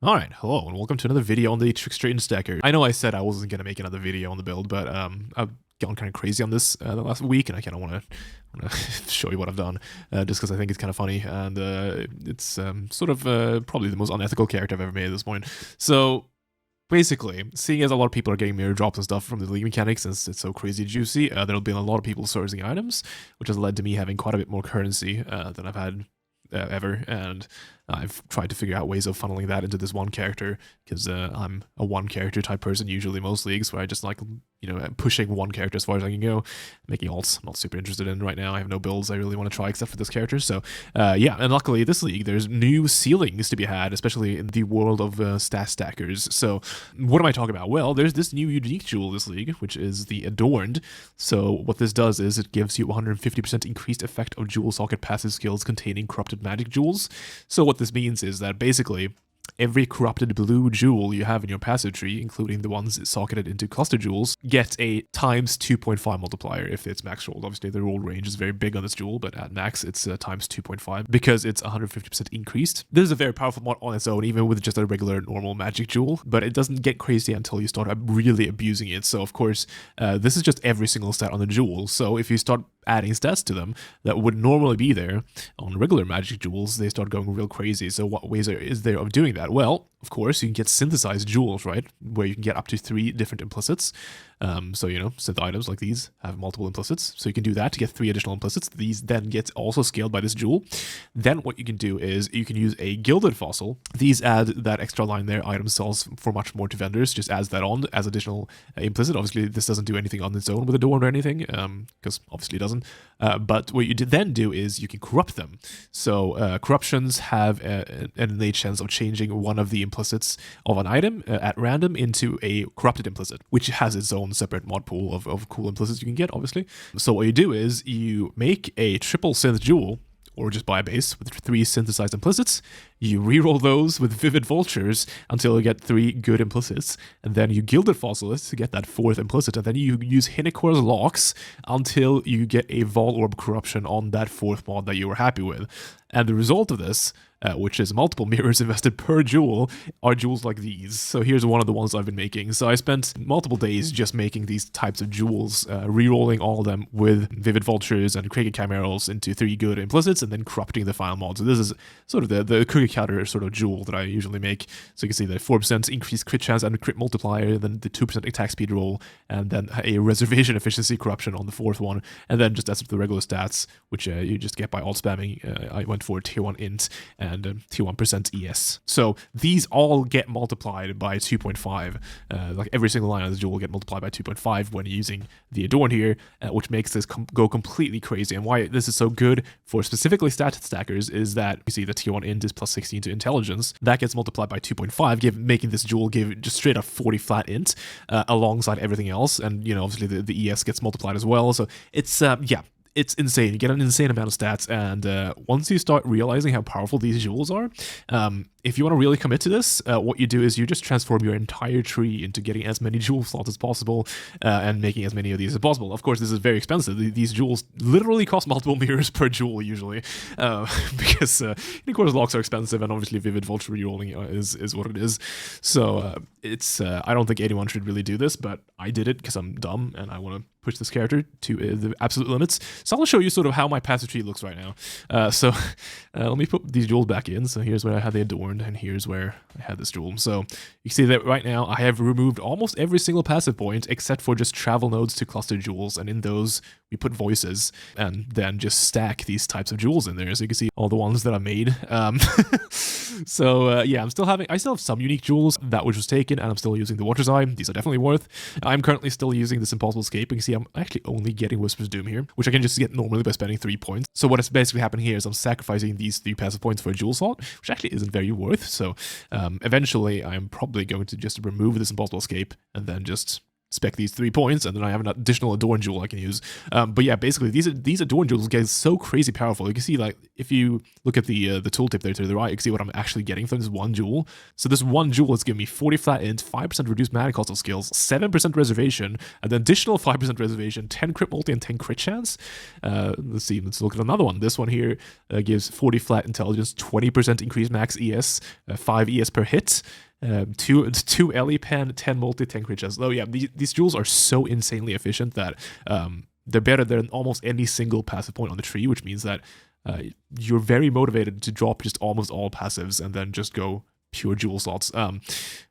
Alright, hello and welcome to another video on the Trickster Instacker. I know I said I wasn't going to make another video on the build, but I've gone kind of crazy on this the last week, and I kind of want to show you what I've done, just because I think it's kind of funny, and it's sort of probably the most unethical character I've ever made at this point. So basically, seeing as a lot of people are getting mirror drops and stuff from the league mechanics, since it's so crazy juicy, there'll be a lot of people sourcing items, which has led to me having quite a bit more currency than I've had ever, and I've tried to figure out ways of funneling that into this one character, because I'm a one character type person usually in most leagues, where I just like, pushing one character as far as I can go. Making alts, I'm not super interested in right now. I have no builds I really want to try except for this character. So yeah, and luckily this league there's new ceilings to be had, especially in the world of stat stackers. So what am I talking about? Well, there's this new unique jewel this league, which is the Adorned. So what this does is it gives you 150% increased effect of jewel socket passive skills containing corrupted magic jewels. So what this means is that basically every corrupted blue jewel you have in your passive tree, including the ones socketed into cluster jewels, get a times 2.5 multiplier if it's max rolled. Obviously, the roll range is very big on this jewel, but at max, it's times 2.5 because it's 150% increased. This is a very powerful mod on its own, even with just a regular normal magic jewel, but it doesn't get crazy until you start really abusing it. So, of course, this is just every single stat on the jewel. So if you start adding stats to them that would normally be there on regular magic jewels, they start going real crazy. So what ways is there of doing that? Well, of course, you can get synthesized jewels, right? Where you can get up to 3 different implicits. So, synth items like these have multiple implicits. So you can do that to get 3 additional implicits. These then get also scaled by this jewel. Then what you can do is you can use a gilded fossil. These add that extra line there, item sells for much more to vendors, just adds that on as additional implicit. Obviously, this doesn't do anything on its own with a door or anything, because obviously it doesn't. But what you then do is you can corrupt them. So corruptions have an innate chance of changing one of the implicits of an item at random into a corrupted implicit, which has its own separate mod pool of cool implicits you can get, obviously. So what you do is you make a triple synth jewel, or just buy a base with 3 synthesized implicits. You reroll those with vivid vultures until you get 3 good implicits, and then you gilded fossil it to get that 4th implicit, and then you use Hinicor's locks until you get a Vol Orb corruption on that 4th mod that you were happy with. And the result of this, which is multiple mirrors invested per jewel, are jewels like these. So here's one of the ones I've been making. So I spent multiple days just making these types of jewels, re-rolling all of them with Vivid Vultures and Cricket Chimerals into 3 good implicits, and then corrupting the final mod. So this is sort of the cookie cutter sort of jewel that I usually make. So you can see the 4% increased crit chance and crit multiplier, then the 2% attack speed roll, and then a reservation efficiency corruption on the 4th one, and then just as the regular stats, which you just get by alt spamming. I went for tier 1 int and tier 1% ES. So these all get multiplied by 2.5. Like every single line of the jewel will get multiplied by 2.5 when using the Adorn here, which makes this go completely crazy. And why this is so good for specifically stat stackers is that you see the tier 1 int is plus 16 to intelligence. That gets multiplied by 2.5, making this jewel give just straight up 40 flat int alongside everything else. And, obviously the ES gets multiplied as well. So it's, yeah. It's insane. You get an insane amount of stats, and once you start realizing how powerful these jewels are, if you want to really commit to this, what you do is you just transform your entire tree into getting as many jewel slots as possible and making as many of these as possible. Of course, this is very expensive. These jewels literally cost multiple mirrors per jewel usually, because Hinicor's locks are expensive, and obviously Vivid Vulture rerolling is what it is. So it's I don't think anyone should really do this, but I did it because I'm dumb and I want to push this character to the absolute limits. So I'll show you sort of how my passive tree looks right now. So let me put these jewels back in. So here's where I had the Adorned, and here's where I had this jewel. So you can see that right now I have removed almost every single passive point except for just travel nodes to cluster jewels, and in those we put voices and then just stack these types of jewels in there. So you can see all the ones that I made. So yeah, I still have some unique jewels that which was taken, and I'm still using the Watcher's Eye. These are definitely worth. I'm currently still using this Impossible Escape. You can see I'm actually only getting Whisper's Doom here, which I can just get normally by spending 3 points. So what is basically happening here is I'm sacrificing these 3 passive points for a jewel slot, which actually isn't very worth. So eventually I'm probably going to just remove this Impossible Escape and then just spec these 3 points, and then I have an additional Adorned jewel I can use. But yeah, basically these Adorned jewels get so crazy powerful. You can see, like, if you look at the tooltip there to the right, you can see what I'm actually getting from this 1 jewel. So this 1 jewel is giving me 40 flat int, 5% reduced mana cost of skills, 7% reservation, an additional 5% reservation, 10 crit multi, and 10 crit chance. Let's see, let's look at another one. This one here gives 40 flat intelligence, 20% increased max ES, 5 ES per hit, 2 LE pen, 10 multi, 10 crit chance. Oh yeah, these jewels are so insanely efficient that they're better than almost any single passive point on the tree, which means that you're very motivated to drop just almost all passives and then just go pure jewel slots.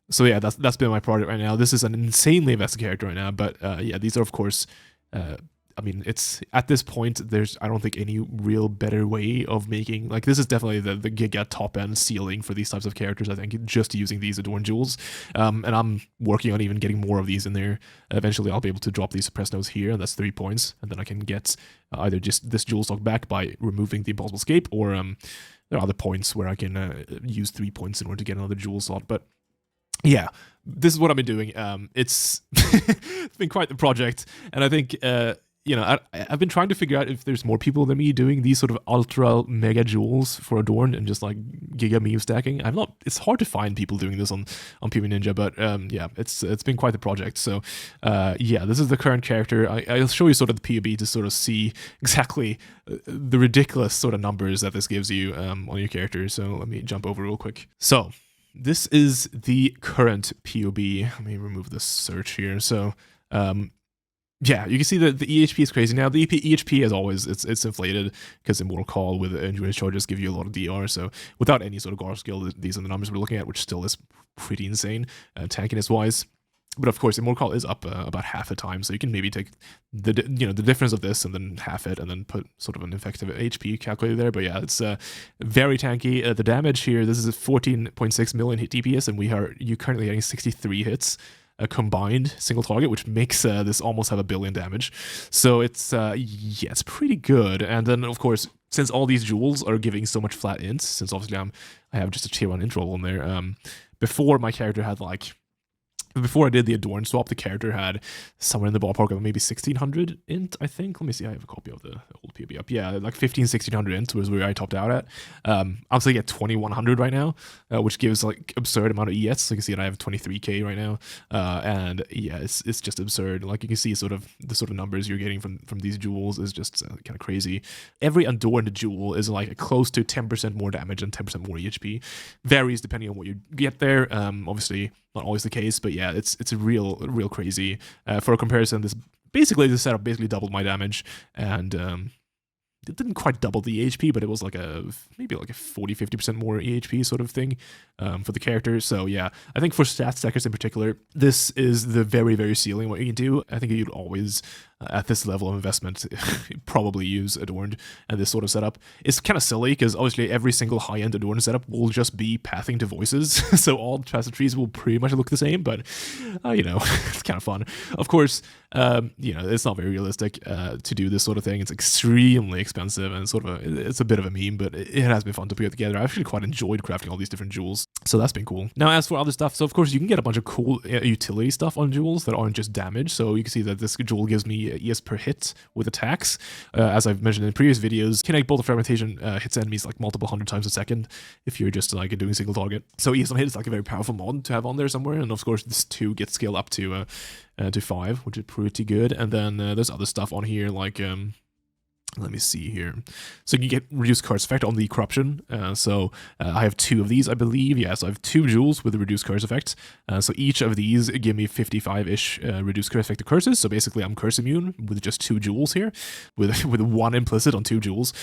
So yeah, that's been my project right now. This is an insanely invested character right now, but yeah, these are of course I mean, it's at this point, I don't think any real better way of making, like, this is definitely the Giga top end ceiling for these types of characters, I think, just using these Adorned jewels. And I'm working on even getting more of these in there. Eventually, I'll be able to drop these suppress nodes here, and that's 3 points. And then I can get either just this jewel stock back by removing the impossible escape, or there are other points where I can use 3 points in order to get another jewel slot. But yeah, this is what I've been doing. It's been quite the project, and I think you know, I've been trying to figure out if there's more people than me doing these sort of ultra mega jewels for Adorned and just like giga meme stacking. It's hard to find people doing this on POE Ninja, but yeah, it's been quite the project. So yeah, this is the current character. I'll show you sort of the POB to sort of see exactly the ridiculous sort of numbers that this gives you on your character. So let me jump over real quick. So this is the current POB. Let me remove this search here. So yeah, you can see that the EHP is crazy now. The EHP, as always, it's inflated because Immortal Call with injury charges give you a lot of DR. So without any sort of guard skill, these are the numbers we're looking at, which still is pretty insane, tankiness wise. But of course, Immortal Call is up about half the time, so you can maybe take the difference of this and then half it, and then put sort of an effective HP calculator there. But yeah, it's very tanky. The damage here, this is a 14.6 million hit DPS, and you're currently getting 63 hits. A combined single target, which makes this almost have 1 billion damage. So it's yeah, it's pretty good. And then of course, since all these jewels are giving so much flat int, since obviously I have just a tier 1 int roll in there. Before my character had before I did the Adorned swap, the character had somewhere in the ballpark of maybe 1600 int, I think. Let me see, I have a copy of the old POB up. Yeah, like 1600 int was where I topped out at. I'm sitting at 2100 right now, which gives like absurd amount of ES. So you can see that I have 23k right now. And yeah, it's just absurd. Like you can see sort of the numbers you're getting from these jewels is just kind of crazy. Every Adorned jewel is like close to 10% more damage and 10% more EHP. Varies depending on what you get there. Obviously, not always the case, but yeah, it's real crazy. For a comparison, this setup basically doubled my damage, and it didn't quite double the EHP, but it was like maybe like a 40-50% more EHP sort of thing for the character. So yeah, I think for stat stackers in particular, this is the very ceiling what you can do. I think you'd always at this level of investment probably use Adorned and this sort of setup. It's kind of silly because obviously every single high-end Adorned setup will just be pathing to voices, so all passive trees will pretty much look the same, but you know, it's kind of fun. Of course, you know, it's not very realistic to do this sort of thing. It's extremely expensive and it's a bit of a meme, but it has been fun to put it together. I've actually quite enjoyed crafting all these different jewels, so that's been cool. Now, as for other stuff, so of course you can get a bunch of cool utility stuff on jewels that aren't just damage. So you can see that this jewel gives me ES per hit with attacks. As I've mentioned in previous videos, Kinetic Bolt of Fragmentation hits enemies like multiple 100 times a second if you're just like doing single target. So ES on hit is like a very powerful mod to have on there somewhere, and of course this 2 gets scaled up to 5, which is pretty good. And then there's other stuff on here like let me see here. So you get reduced curse effect on the corruption. So I have 2 of these, I believe. Yeah, so I have 2 jewels with a reduced curse effect. So each of these give me 55-ish reduced curse effect to curses. So basically I'm curse immune with just 2 jewels here, with 1 implicit on 2 jewels.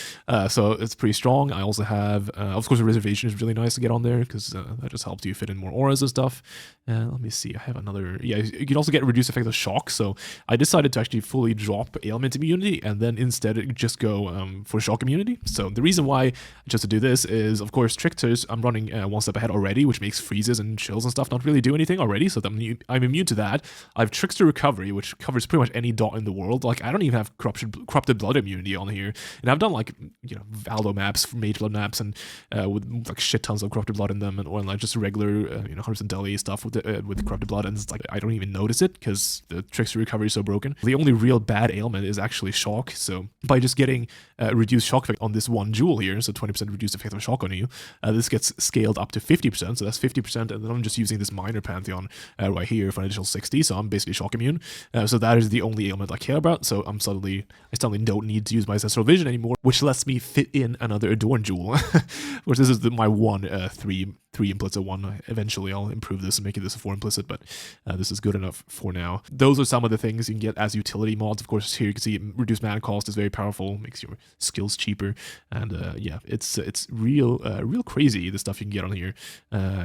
So it's pretty strong. I also have, of course, a reservation is really nice to get on there because that just helps you fit in more auras and stuff. Let me see. I have another. Yeah, you can also get reduced effect of shock. So I decided to actually fully drop ailment immunity and then instead just go for shock immunity. So the reason why I chose to do this is, of course, Tricksters, I'm running one step ahead already, which makes freezes and chills and stuff not really do anything already, so I'm immune to that. I have Trickster Recovery, which covers pretty much any dot in the world. Like, I don't even have Corrupted Blood immunity on here, and I've done, like, you know, Valdo maps, Mage Blood maps, and with, like, shit tons of Corrupted Blood in them, or like just regular, you know, 100% Deli stuff with Corrupted Blood, and it's like, I don't even notice it, because the Trickster Recovery is so broken. The only real bad ailment is actually shock, so by just getting reduced shock effect on this one jewel here, so 20% reduced effect of shock on you, this gets scaled up to 50%, so that's 50%, and then I'm just using this minor Pantheon right here for an additional 60, so I'm basically shock immune. So that is the only ailment I care about, so I suddenly don't need to use my Ancestral Vision anymore, which lets me fit in another Adorned jewel, which this is my one 3 implicit one. Eventually I'll improve this and make this a 4 implicit, but this is good enough for now. Those are some of the things you can get as utility mods. Of course, here you can see reduced mana cost is very powerful, makes your skills cheaper, and yeah, it's real crazy the stuff you can get on here.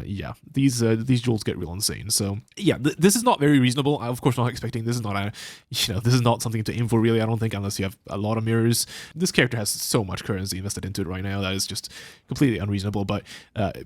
Yeah, these jewels get real insane. So yeah, this is not very reasonable. I'm of course not expecting, this is not this is not something to aim for really, I don't think, unless you have a lot of mirrors. This character has so much currency invested into it right now that is just completely unreasonable, but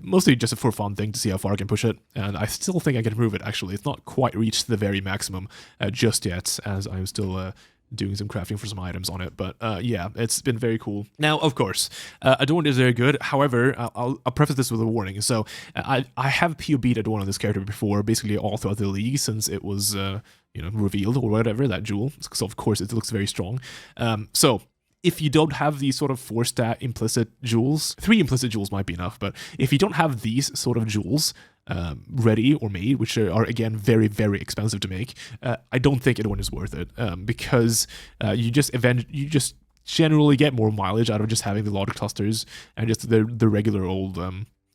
mostly just for a fun thing to see how far I can push it, and I still think I can improve it. Actually, it's not quite reached the very maximum just yet, as I'm still doing some crafting for some items on it, but yeah, it's been very cool. Now, of course, Adorned is very good. However, I'll preface this with a warning. So I have POB'd Adorned on this character before, basically all throughout the league since it was you know, revealed or whatever, that jewel. So of course it looks very strong. So if you don't have these sort of 4-stat implicit jewels, 3 implicit jewels might be enough, but if you don't have these sort of jewels ready or made, which are again very, very expensive to make, I don't think Adorned is worth it, because you just generally get more mileage out of just having the logic clusters and just the regular old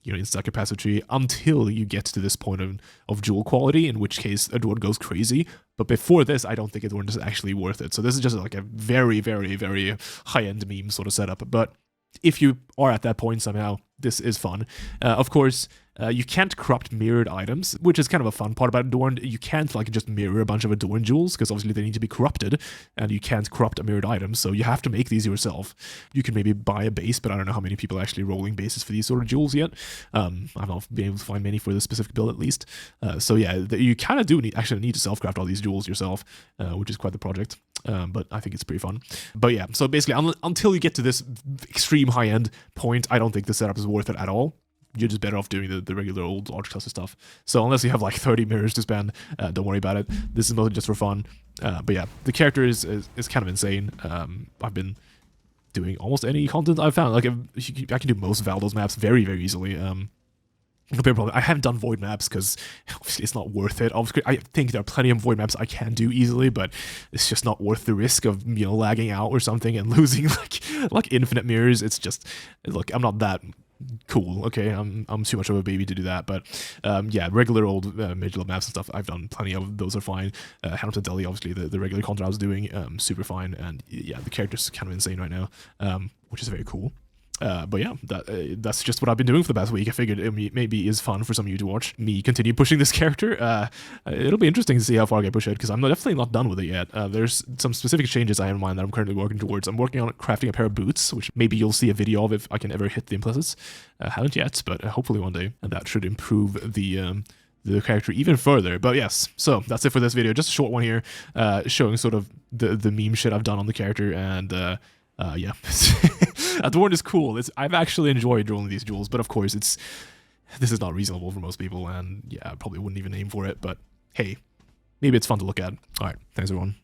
you know, instant capacity until you get to this point of jewel quality, in which case Adorned goes crazy. But before this, I don't think Adorned is actually worth it. So this is just like a very, very, very high-end meme sort of setup. But if you are at that point somehow, this is fun. Of course, you can't corrupt mirrored items, which is kind of a fun part about Adorned. You can't like just mirror a bunch of Adorned jewels, because obviously they need to be corrupted, and you can't corrupt a mirrored item, so you have to make these yourself. You can maybe buy a base, but I don't know how many people are actually rolling bases for these sort of jewels yet. I've not been able to find many for this specific build at least. So yeah, you kind of do actually need to self-craft all these jewels yourself, which is quite the project. But I think it's pretty fun. But yeah, so basically until you get to this extreme high-end point, I don't think the setup is worth it at all. You're just better off doing the regular old large cluster stuff. So unless you have like 30 mirrors to spend, don't worry about it. This is mostly just for fun. But yeah, the character is kind of insane. I've been doing almost any content I've found. Like I can do most Valdo's maps very, very easily. I haven't done void maps because obviously it's not worth it. Obviously, I think there are plenty of void maps I can do easily, but it's just not worth the risk of, you know, lagging out or something and losing like infinite mirrors. It's just, look, I'm not that cool, okay? I'm too much of a baby to do that, but yeah, regular old mid-level maps and stuff, I've done plenty of. Those are fine. Hamilton Deli, obviously the regular content I was doing, super fine, and yeah, the character's kind of insane right now, which is very cool. But yeah, that's just what I've been doing for the past week. I figured it maybe is fun for some of you to watch me continue pushing this character. It'll be interesting to see how far I can push it, because I'm definitely not done with it yet. There's some specific changes I have in mind that I'm currently working towards. I'm working on crafting a pair of boots, which maybe you'll see a video of if I can ever hit the implicits. Haven't yet, but hopefully one day, and that should improve the character even further. But yes, so that's it for this video. Just a short one here, showing sort of the meme shit I've done on the character, and yeah. Adorned is cool. I've actually enjoyed rolling these jewels, but of course this is not reasonable for most people, and yeah, I probably wouldn't even aim for it, but hey, maybe it's fun to look at. Alright, thanks everyone.